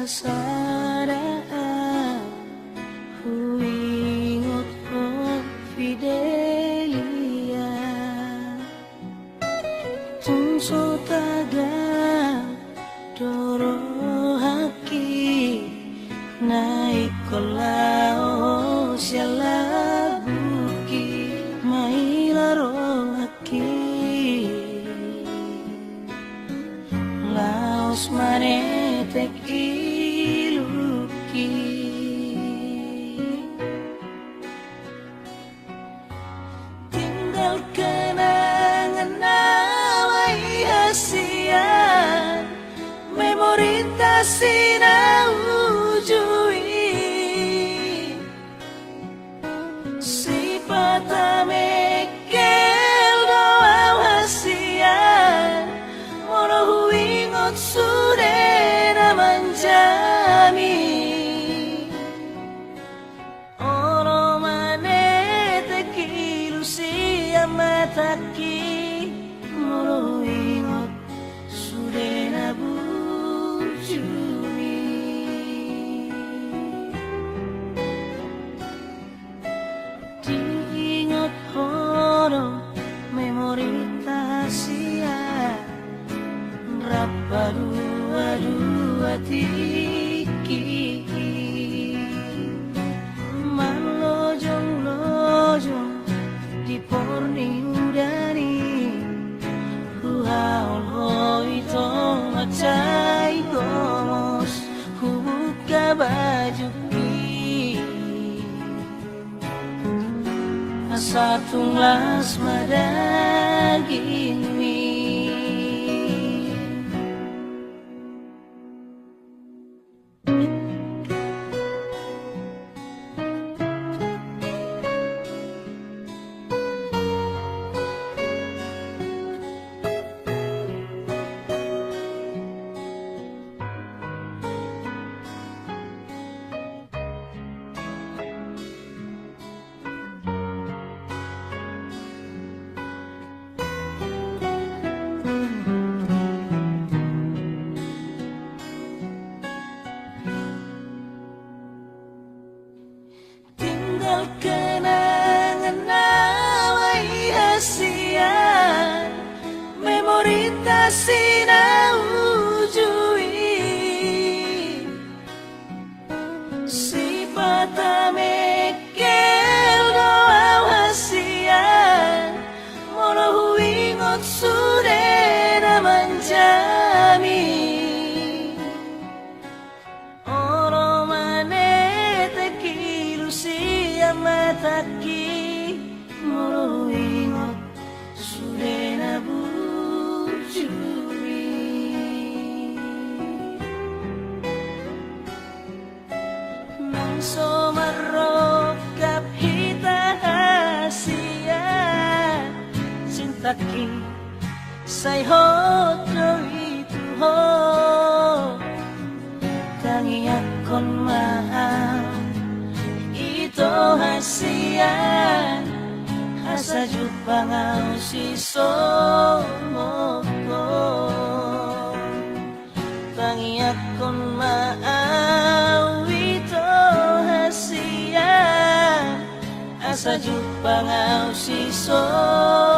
sadaan huingot ko Fidelia tunso taga doro haki naik kolao siala buki mailaro haki laos manetek iluki tinggal kenangan nawai hasian memori tasina ujui si patamekel doa hasian mono huingot surena manjami oro manete kilu siya mataki mono huingot surena bujumi diingat horo memori tasia rapa dua tiki manlojong di porni udani huhaol hoi tong macai gomos hubuka bajuki asa tunglas madaging mi kenangan nawai hasian memori tasina ujui si patamekel doa hasian mono huingot surena manjami oro manete kilu siya mataki mono huingot surena bujumi nang somarok kaphita hasia cintaki say hot itu ho tangi akon maaf ito hasian asa jupangau si somoko tangi akon maaf ito hasian asa jupangau si somoko